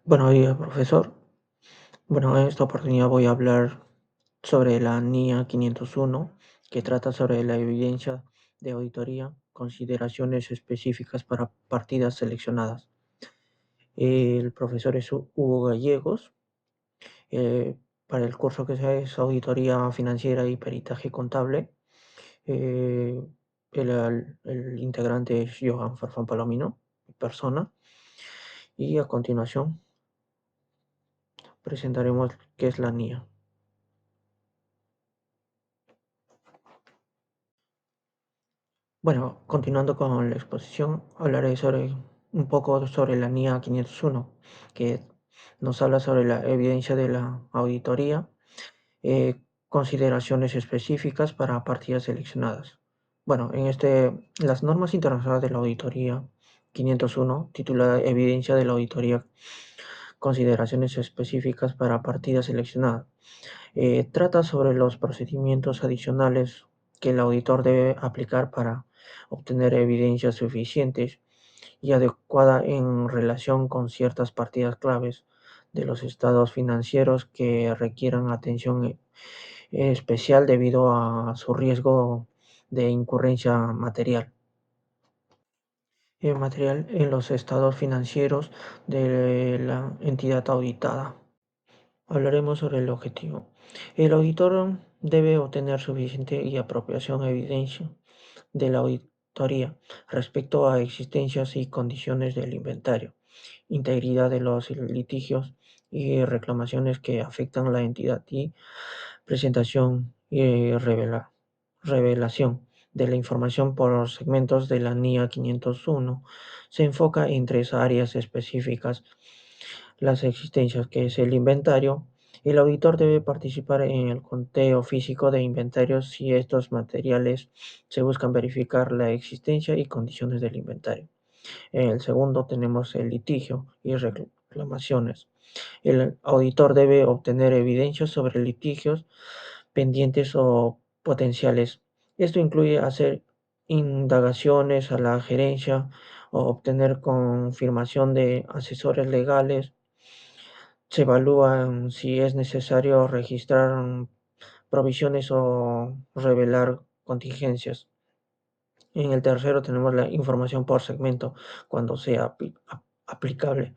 Buenos días, profesor. Bueno, en esta oportunidad voy a hablar sobre la NIA 501, que trata sobre la evidencia de auditoría, consideraciones específicas para partidas seleccionadas. El profesor es Hugo Gallegos. eh, para el curso que sea es Auditoría Financiera y Peritaje Contable. eh, el integrante es Johan Farfán Palomino, mi persona. Y a continuación presentaremos qué es la NIA. Bueno, continuando con la exposición, hablaré sobre un poco sobre la NIA 501, que nos habla sobre la evidencia de la auditoría, consideraciones específicas para partidas seleccionadas. Bueno, las normas internacionales de la auditoría 501, titulada Evidencia de la auditoría, consideraciones específicas para partidas seleccionadas. Trata sobre los procedimientos adicionales que el auditor debe aplicar para obtener evidencias suficientes y adecuada en relación con ciertas partidas claves de los estados financieros que requieran atención especial debido a su riesgo de incurrencia material. Material en los estados financieros de la entidad auditada. Hablaremos sobre el objetivo. El auditor debe obtener suficiente y apropiación evidencia de la auditoría respecto a existencias y condiciones del inventario, integridad de los litigios y reclamaciones que afectan la entidad y presentación y revelación de la información por segmentos de la NIA 501. Se enfoca en tres áreas específicas: las existencias, que es el inventario. El auditor debe participar en el conteo físico de inventarios si estos materiales se buscan verificar la existencia y condiciones del inventario. En el segundo tenemos el litigio y reclamaciones. El auditor debe obtener evidencia sobre litigios pendientes o potenciales. Esto incluye hacer indagaciones a la gerencia o obtener confirmación de asesores legales. Se evalúan si es necesario registrar provisiones o revelar contingencias. En el tercero tenemos la información por segmento, cuando sea aplicable.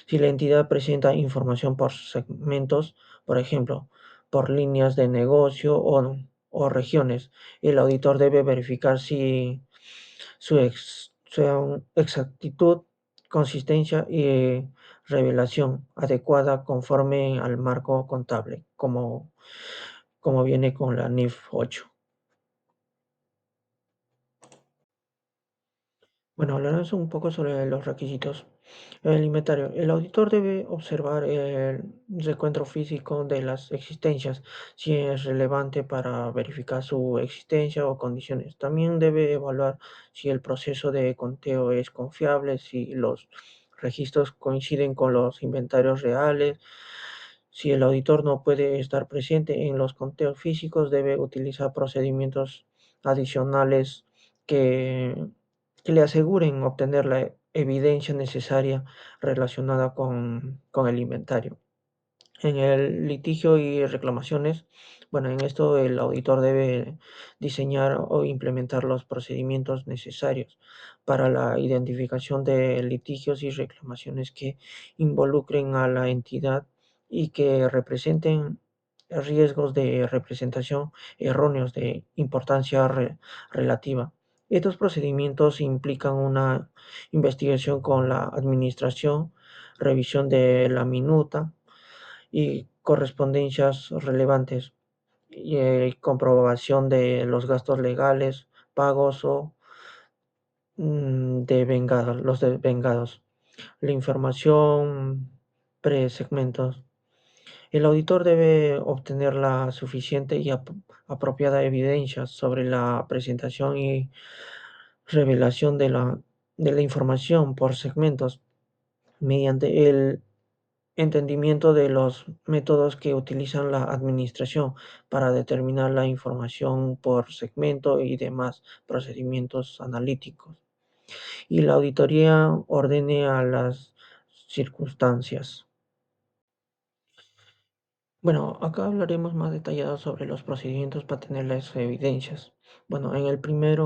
Si la entidad presenta información por segmentos, por ejemplo, por líneas de negocio o regiones, el auditor debe verificar si su exactitud, consistencia y revelación adecuada conforme al marco contable, como viene con la NIF 8. Bueno, hablaremos un poco sobre los requisitos. El inventario. El auditor debe observar el recuento físico de las existencias, si es relevante para verificar su existencia o condiciones. También debe evaluar si el proceso de conteo es confiable, si los registros coinciden con los inventarios reales. Si el auditor no puede estar presente en los conteos físicos, debe utilizar procedimientos adicionales que que le aseguren obtener la evidencia necesaria relacionada con el inventario. En el litigio y reclamaciones, bueno, en esto el auditor debe diseñar o implementar los procedimientos necesarios para la identificación de litigios y reclamaciones que involucren a la entidad y que representen riesgos de representación erróneos de importancia relativa. Estos procedimientos implican una investigación con la administración, revisión de la minuta y correspondencias relevantes, y comprobación de los gastos legales, pagos o los devengados, la información pre-segmentos. El auditor debe obtener la suficiente y apropiada evidencia sobre la presentación y revelación de la información por segmentos mediante el entendimiento de los métodos que utilizan la administración para determinar la información por segmento y demás procedimientos analíticos. Y la auditoría ordene a las circunstancias. Bueno, acá hablaremos más detallado sobre los procedimientos para tener las evidencias. Bueno, el primer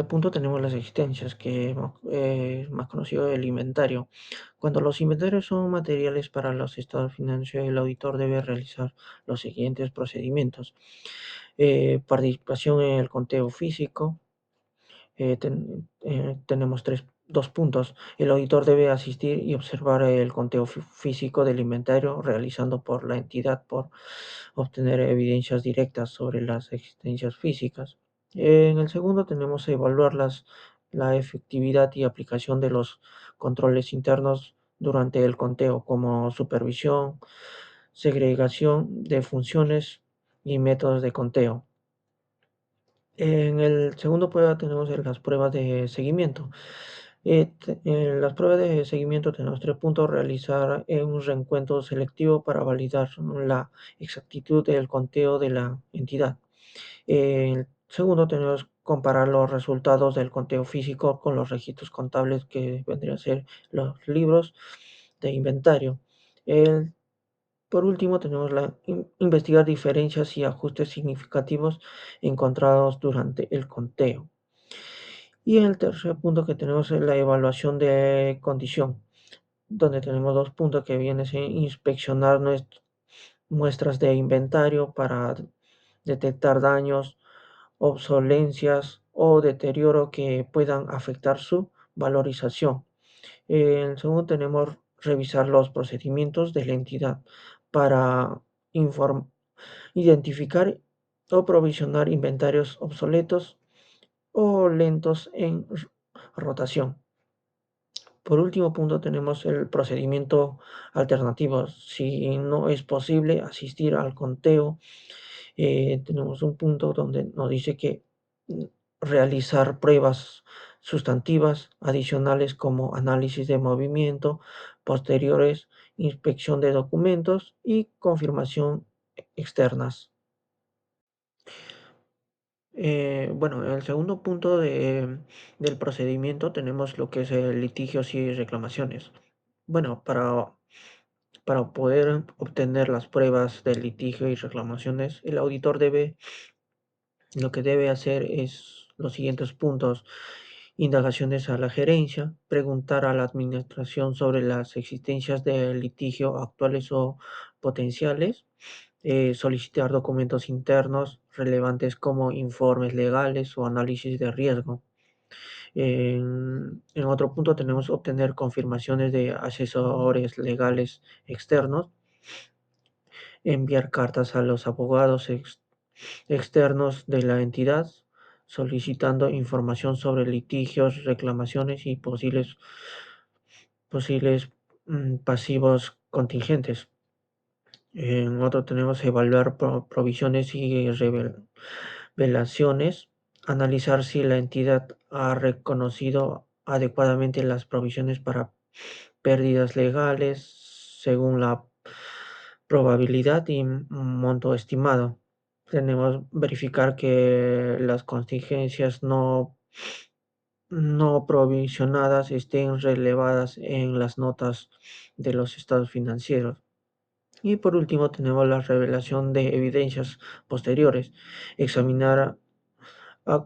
punto tenemos las existencias, que es más conocido el inventario. Cuando los inventarios son materiales para los estados financieros, el auditor debe realizar los siguientes procedimientos. Participación en el conteo físico. Tenemos dos puntos. El auditor debe asistir y observar el conteo físico del inventario realizando por la entidad por obtener evidencias directas sobre las existencias físicas. En el segundo tenemos evaluar la efectividad y aplicación de los controles internos durante el conteo, como supervisión, segregación de funciones y métodos de conteo. En el segundo prueba tenemos las pruebas de seguimiento. En las pruebas de seguimiento tenemos 3 puntos: realizar un reencuentro selectivo para validar la exactitud del conteo de la entidad. El segundo tenemos comparar los resultados del conteo físico con los registros contables, que vendrían a ser los libros de inventario. El por último, tenemos investigar diferencias y ajustes significativos encontrados durante el conteo. Y el tercer punto que tenemos es la evaluación de condición, donde tenemos 2 puntos que vienen a inspeccionar muestras de inventario para detectar daños, obsolencias o deterioro que puedan afectar su valorización. En segundo, tenemos revisar los procedimientos de la entidad para identificar o provisionar inventarios obsoletos o lentos en rotación. Por último punto, tenemos el procedimiento alternativo. Si no es posible asistir al conteo, tenemos un punto donde nos dice que mm, realizar pruebas sustantivas adicionales como análisis de movimiento, posteriores, inspección de documentos y confirmación externas. Bueno, en el segundo punto del procedimiento tenemos lo que es litigios y reclamaciones. Bueno, para poder obtener las pruebas del litigio y reclamaciones, el auditor lo que debe hacer es los siguientes puntos: indagaciones a la gerencia, preguntar a la administración sobre las existencias de litigio actuales o potenciales, solicitar documentos internos relevantes como informes legales o análisis de riesgo. En otro punto tenemos obtener confirmaciones de asesores legales externos, enviar cartas a los abogados externos de la entidad solicitando información sobre litigios, reclamaciones y posibles pasivos contingentes. En otro tenemos evaluar provisiones y revelaciones, analizar si la entidad ha reconocido adecuadamente las provisiones para pérdidas legales según la probabilidad y monto estimado. Tenemos verificar que las contingencias no provisionadas estén relevadas en las notas de los estados financieros. Y por último tenemos la revelación de evidencias posteriores. Examinar a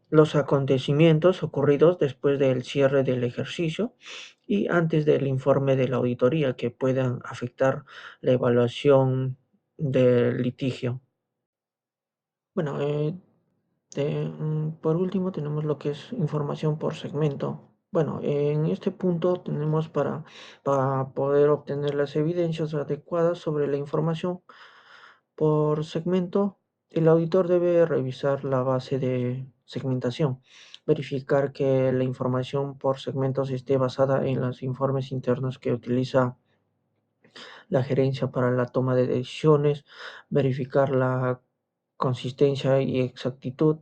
los acontecimientos ocurridos después del cierre del ejercicio y antes del informe de la auditoría, que puedan afectar la evaluación del litigio. Bueno, por último tenemos lo que es información por segmento. Bueno, en este punto tenemos para poder obtener las evidencias adecuadas sobre la información por segmento. El auditor debe revisar la base de segmentación, verificar que la información por segmentos esté basada en los informes internos que utiliza la gerencia para la toma de decisiones, verificar la consistencia y exactitud,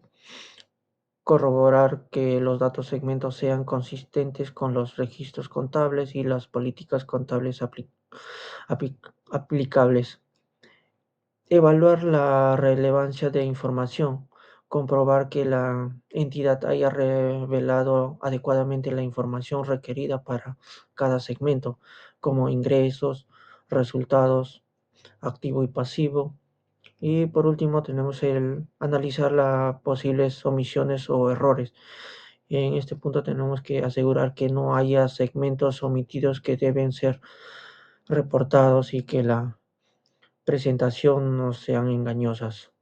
corroborar que los datos segmentos sean consistentes con los registros contables y las políticas contables aplicables. Evaluar la relevancia de información, comprobar que la entidad haya revelado adecuadamente la información requerida para cada segmento, como ingresos, resultados, activo y pasivo. Y por último tenemos el analizar las posibles omisiones o errores. En este punto tenemos que asegurar que no haya segmentos omitidos que deben ser reportados y que la presentación no sean engañosas.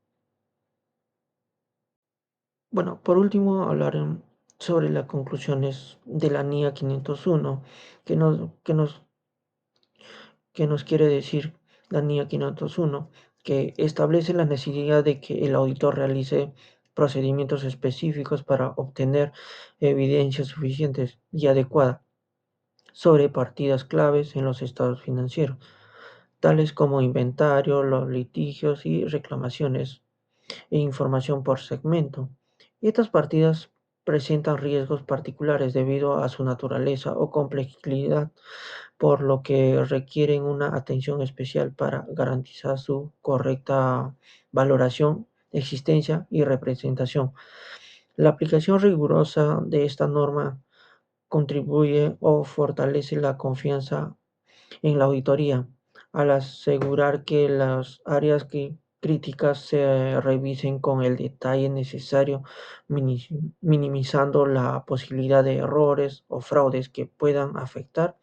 Bueno, por último hablar sobre las conclusiones de la NIA 501, que nos, que nos, que nos quiere decir la NIA 501, que establece la necesidad de que el auditor realice procedimientos específicos para obtener evidencias suficientes y adecuadas sobre partidas claves en los estados financieros, tales como inventario, los litigios y reclamaciones e información por segmento. Estas partidas presentan riesgos particulares debido a su naturaleza o complejidad, por lo que requieren una atención especial para garantizar su correcta valoración, existencia y representación. La aplicación rigurosa de esta norma contribuye o fortalece la confianza en la auditoría, al asegurar que las áreas críticas se revisen con el detalle necesario, minimizando la posibilidad de errores o fraudes que puedan afectar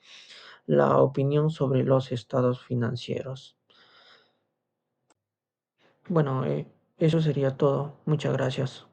la opinión sobre los estados financieros. Bueno, eso sería todo. Muchas gracias.